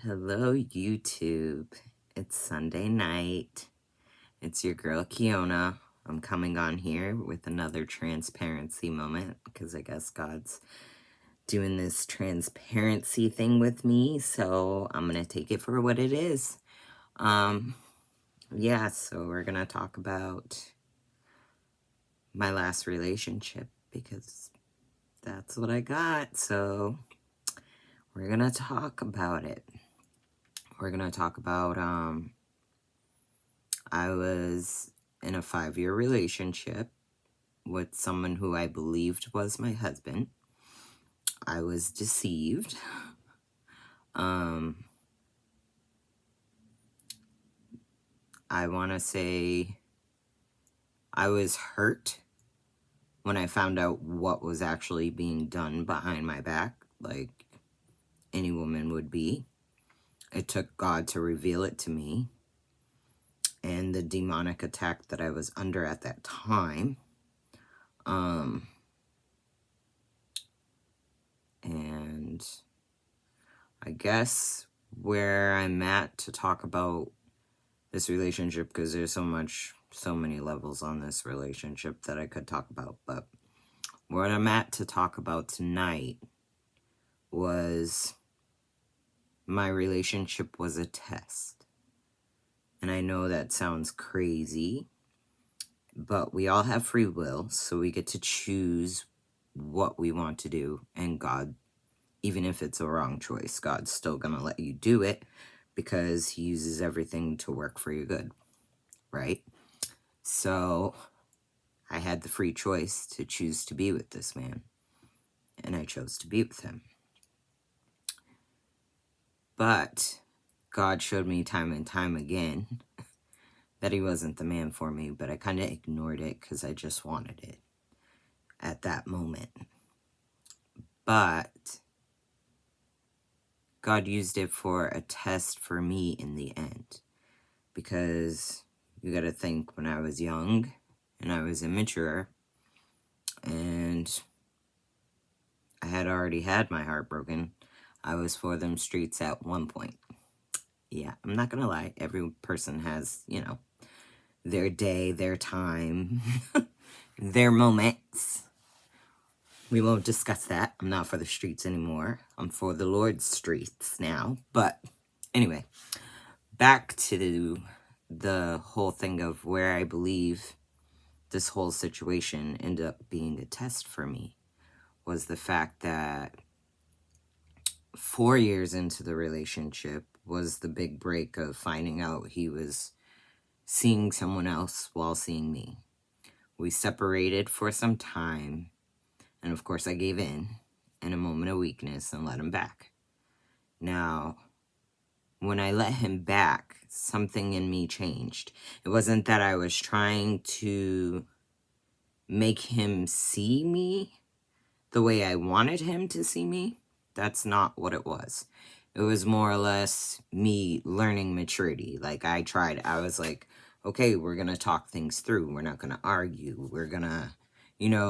Hello, YouTube. It's Sunday night. It's your girl, Kiona. I'm coming on here with another transparency moment because I guess God's doing this transparency thing with me, so I'm going to take it for what it is. Yeah, so we're going to talk about my last relationship because that's what I got. So we're going to talk about it. We're going to talk about, I was in a 5-year relationship with someone who I believed was my husband. I was deceived. I want to say I was hurt when I found out what was actually being done behind my back, like any woman would be. It took God to reveal it to me, and the demonic attack that I was under at that time. And I guess where I'm at to talk about this relationship, because there's so many levels on this relationship that I could talk about, but what I'm at to talk about tonight was my relationship was a test. And I know that sounds crazy, but we all have free will, so we get to choose what we want to do, and God, even if it's a wrong choice, God's still gonna let you do it because he uses everything to work for your good, right? So I had the free choice to choose to be with this man, and I chose to be with him. But God showed me time and time again that he wasn't the man for me, but I kind of ignored it because I just wanted it at that moment. But God used it for a test for me in the end, because you got to think, when I was young and I was immature and I had already had my heart broken, I was for them streets at one point. Yeah, I'm not gonna lie, every person has, their day, their time, their moments. We won't discuss that. I'm not for the streets anymore. I'm for the Lord's streets now. But anyway, back to the whole thing of where I believe this whole situation ended up being a test for me was the fact that 4 years into the relationship was the big break of finding out he was seeing someone else while seeing me. We separated for some time, and of course I gave in a moment of weakness and let him back. Now, when I let him back, something in me changed. It wasn't that I was trying to make him see me the way I wanted him to see me. That's not what it was. It was more or less me learning maturity. Like, I was like, okay, we're going to talk things through. We're not going to argue. We're going to,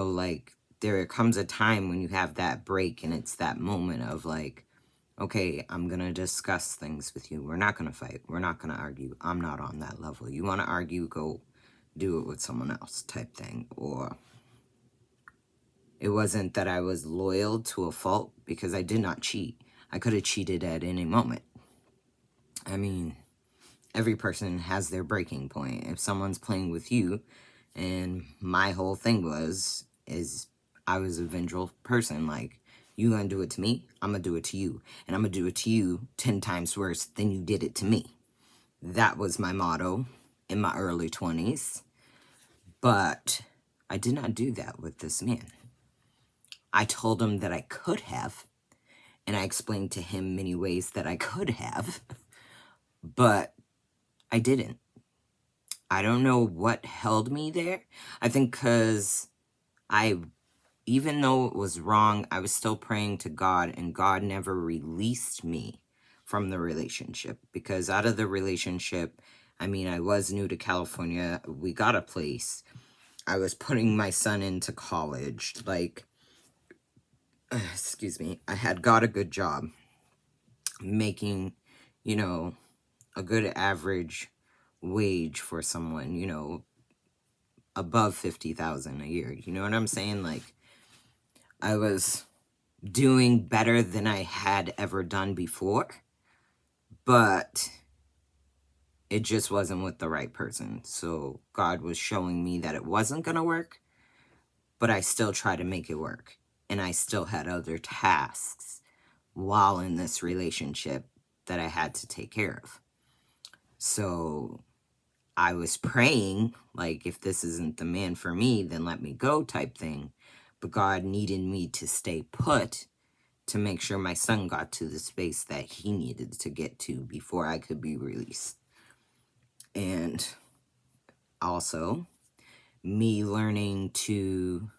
like, there comes a time when you have that break, and it's that moment of like, okay, I'm going to discuss things with you. We're not going to fight. We're not going to argue. I'm not on that level. You want to argue, go do it with someone else type thing. Or it wasn't that I was loyal to a fault, because I did not cheat. I could have cheated at any moment. I mean, every person has their breaking point. If someone's playing with you, and my whole thing is I was a vengeful person. Like, you gonna do it to me, I'm gonna do it to you. And I'm gonna do it to you 10 times worse than you did it to me. That was my motto in my early 20s. But I did not do that with this man. I told him that I could have, and I explained to him many ways that I could have, but I didn't. I don't know what held me there. I think because even though it was wrong, I was still praying to God, and God never released me from the relationship. Because out of the relationship, I mean, I was new to California. We got a place. I was putting my son into college. Like, excuse me, I had got a good job making, you know, a good average wage for someone, you know, above 50,000 a year. You know what I'm saying? Like, I was doing better than I had ever done before, but it just wasn't with the right person. So God was showing me that it wasn't going to work, but I still tried to make it work. And I still had other tasks while in this relationship that I had to take care of. So I was praying, like, if this isn't the man for me, then let me go type thing. But God needed me to stay put to make sure my son got to the space that he needed to get to before I could be released. And also, me learning to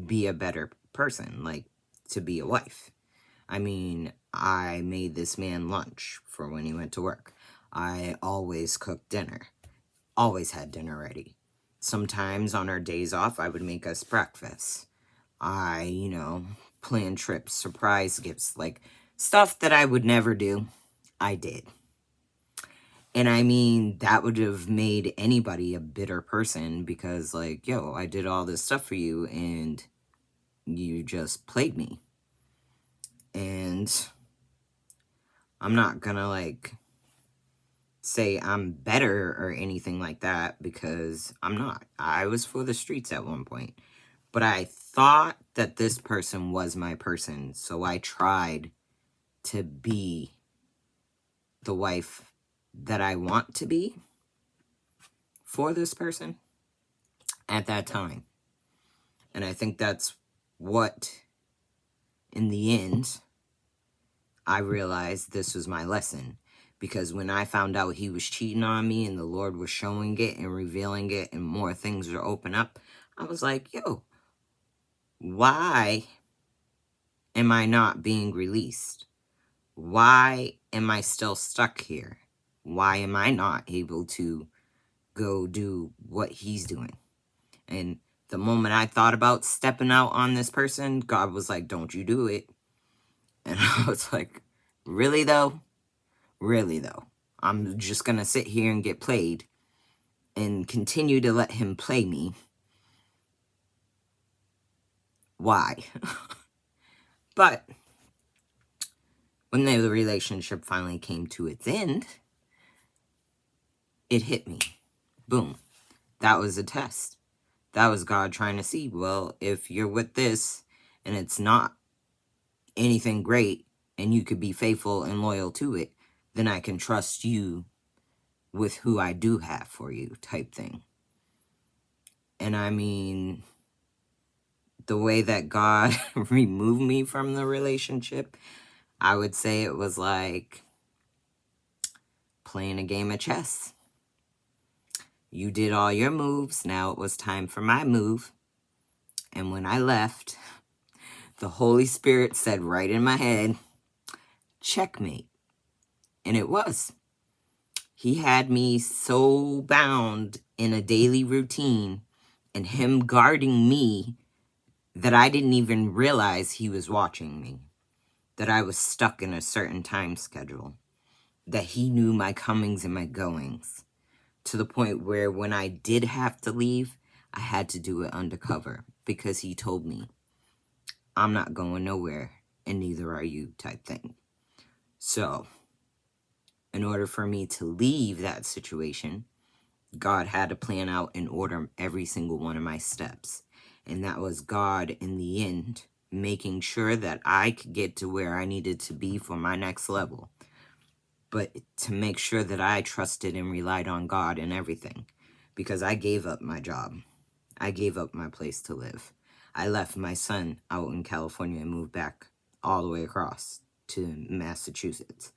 be a better person, like to be a wife. I mean, I made this man lunch for when he went to work. I always cooked dinner, always had dinner ready. Sometimes on our days off, I would make us breakfast. I, planned trips, surprise gifts, like stuff that I would never do, I did. And I mean, that would have made anybody a bitter person because, like, yo, I did all this stuff for you and you just played me. And I'm not gonna, like, say I'm better or anything like that because I'm not. I was for the streets at one point. But I thought that this person was my person, so I tried to be the wife that I want to be for this person at that time. And I think that's what, in the end, I realized this was my lesson. Because when I found out he was cheating on me and the Lord was showing it and revealing it and more things were open up, I was like, yo, why am I not being released? Why am I still stuck here? Why am I not able to go do what he's doing? And the moment I thought about stepping out on this person, God was like, don't you do it. And I was like, really though? Really though? I'm just going to sit here and get played and continue to let him play me. Why? But when the relationship finally came to its end, it hit me. Boom. That was a test. That was God trying to see, well, if you're with this and it's not anything great and you could be faithful and loyal to it, then I can trust you with who I do have for you type thing. And I mean, the way that God removed me from the relationship, I would say it was like playing a game of chess. You did all your moves, now it was time for my move. And when I left, the Holy Spirit said right in my head, checkmate. And it was. He had me so bound in a daily routine and him guarding me that I didn't even realize he was watching me. That I was stuck in a certain time schedule. That he knew my comings and my goings. To the point where when I did have to leave, I had to do it undercover. Because he told me, I'm not going nowhere and neither are you type thing. So, in order for me to leave that situation, God had to plan out and order every single one of my steps. And that was God, in the end, making sure that I could get to where I needed to be for my next level. But to make sure that I trusted and relied on God in everything. Because I gave up my job. I gave up my place to live. I left my son out in California and moved back all the way across to Massachusetts.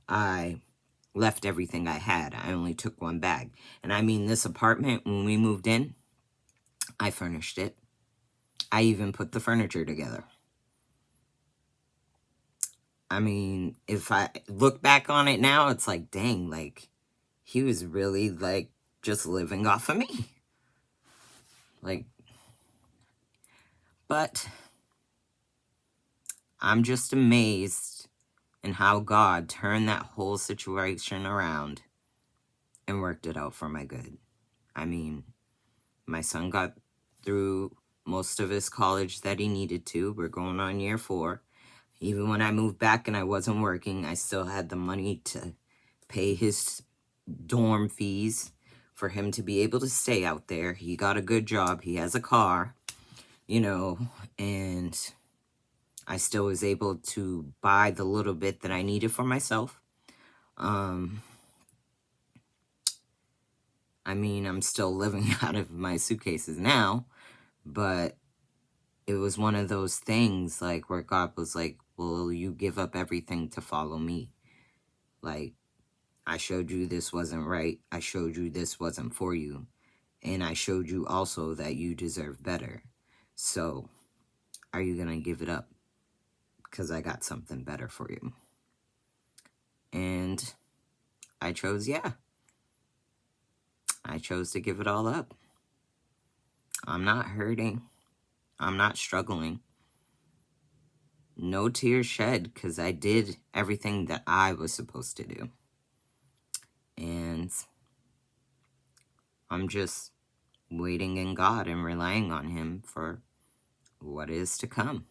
I left everything I had. I only took one bag. And I mean, this apartment, when we moved in, I furnished it. I even put the furniture together. I mean, if I look back on it now, it's like, dang, like, he was really, like, just living off of me. Like, but I'm just amazed and how God turned that whole situation around and worked it out for my good. I mean, my son got through most of his college that he needed to. We're going on year 4. Even when I moved back and I wasn't working, I still had the money to pay his dorm fees for him to be able to stay out there. He got a good job. He has a car, and I still was able to buy the little bit that I needed for myself. I mean, I'm still living out of my suitcases now, but it was one of those things, like, where God was like, will you give up everything to follow me? Like, I showed you this wasn't right. I showed you this wasn't for you. And I showed you also that you deserve better. So, are you going to give it up? Because I got something better for you. And I chose, yeah. I chose to give it all up. I'm not hurting. I'm not struggling. No tears shed, because I did everything that I was supposed to do. And I'm just waiting in God and relying on Him for what is to come.